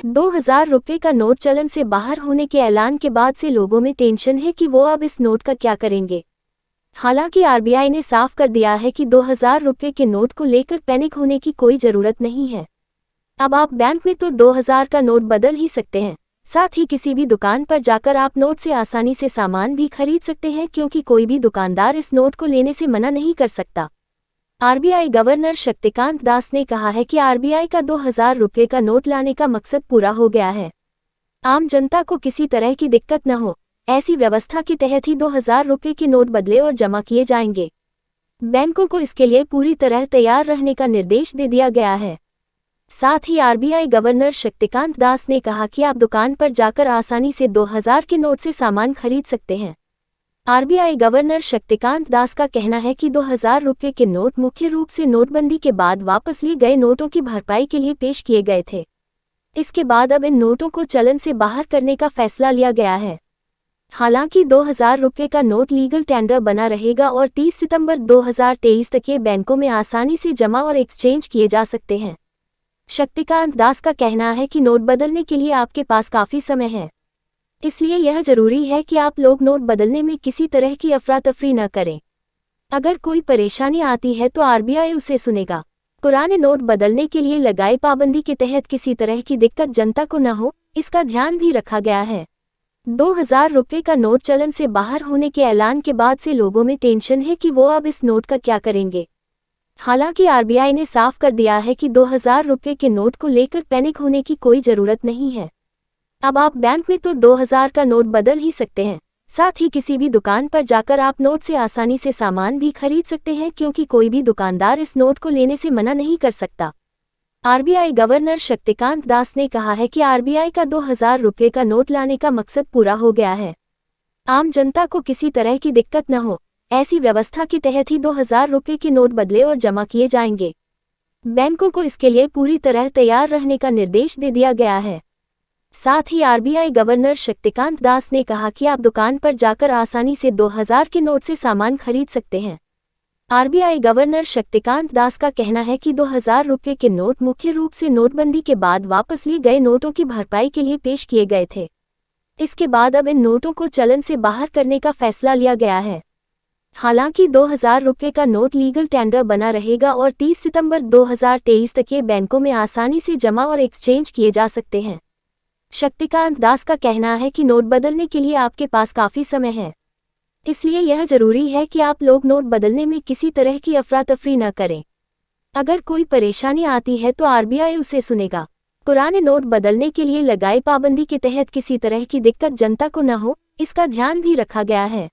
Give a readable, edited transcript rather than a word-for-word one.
₹2000 का नोट चलन से बाहर होने के ऐलान के बाद से लोगों में टेंशन है कि वो अब इस नोट का क्या करेंगे। हालांकि आरबीआई ने साफ कर दिया है कि ₹2000 के नोट को लेकर पैनिक होने की कोई जरूरत नहीं है। अब आप बैंक में तो 2000 का नोट बदल ही सकते हैं, साथ ही किसी भी दुकान पर जाकर आप नोट से आसानी से सामान भी खरीद सकते हैं, क्योंकि कोई भी दुकानदार इस नोट को लेने से मना नहीं कर सकता। आरबीआई गवर्नर शक्तिकांत दास ने कहा है कि आरबीआई का ₹2000 का नोट लाने का मकसद पूरा हो गया है। आम जनता को किसी तरह की दिक्कत न हो, ऐसी व्यवस्था के तहत ही ₹2000 के नोट बदले और जमा किए जाएंगे। बैंकों को इसके लिए पूरी तरह तैयार रहने का निर्देश दे दिया गया है। साथ ही आरबीआई गवर्नर शक्तिकांत दास ने कहा कि आप दुकान पर जाकर आसानी से 2000 के नोट से सामान खरीद सकते हैं। आरबीआई गवर्नर शक्तिकांत दास का कहना है कि ₹2000 के नोट मुख्य रूप से नोटबंदी के बाद वापस लिए गए नोटों की भरपाई के लिए पेश किए गए थे। इसके बाद अब इन नोटों को चलन से बाहर करने का फैसला लिया गया है। हालांकि ₹2000 का नोट लीगल टेंडर बना रहेगा और 30 सितंबर 2023 तक ये बैंकों में आसानी से जमा और एक्सचेंज किए जा सकते हैं। शक्तिकांत दास का कहना है कि नोट बदलने के लिए आपके पास काफ़ी समय है, इसलिए यह जरूरी है कि आप लोग नोट बदलने में किसी तरह की अफरा तफरी न करें। अगर कोई परेशानी आती है तो आरबीआई उसे सुनेगा। पुराने नोट बदलने के लिए लगाई पाबंदी के तहत किसी तरह की दिक्कत जनता को न हो, इसका ध्यान भी रखा गया है। ₹2000 का नोट चलन से बाहर होने के ऐलान के बाद से लोगों में टेंशन है कि वो अब इस नोट का क्या करेंगे। हालांकि आरबीआई ने साफ कर दिया है कि ₹2000 के नोट को लेकर पैनिक होने की कोई जरूरत नहीं है। अब आप बैंक में तो 2000 का नोट बदल ही सकते हैं, साथ ही किसी भी दुकान पर जाकर आप नोट से आसानी से सामान भी खरीद सकते हैं, क्योंकि कोई भी दुकानदार इस नोट को लेने से मना नहीं कर सकता। आरबीआई गवर्नर शक्तिकांत दास ने कहा है कि आरबीआई का ₹2000 का नोट लाने का मकसद पूरा हो गया है। आम जनता को किसी तरह की दिक्कत न हो, ऐसी व्यवस्था के तहत ही ₹2000 के नोट बदले और जमा किए जाएंगे। बैंकों को इसके लिए पूरी तरह तैयार रहने का निर्देश दे दिया गया है। साथ ही आरबीआई गवर्नर शक्तिकांत दास ने कहा कि आप दुकान पर जाकर आसानी से 2000 के नोट से सामान खरीद सकते हैं। आरबीआई गवर्नर शक्तिकांत दास का कहना है कि ₹2000 के नोट मुख्य रूप से नोटबंदी के बाद वापस लिए गए नोटों की भरपाई के लिए पेश किए गए थे। इसके बाद अब इन नोटों को चलन से बाहर करने का फैसला लिया गया है। हालांकि ₹2000 का नोट लीगल टेंडर बना रहेगा और 30 सितंबर 2023 तक ये बैंकों में आसानी से जमा और एक्सचेंज किए जा सकते हैं। शक्तिकांत दास का कहना है कि नोट बदलने के लिए आपके पास काफ़ी समय है, इसलिए यह जरूरी है कि आप लोग नोट बदलने में किसी तरह की अफरा तफरी न करें। अगर कोई परेशानी आती है तो आरबीआई उसे सुनेगा। पुराने नोट बदलने के लिए लगाई पाबंदी के तहत किसी तरह की दिक्कत जनता को न हो, इसका ध्यान भी रखा गया है।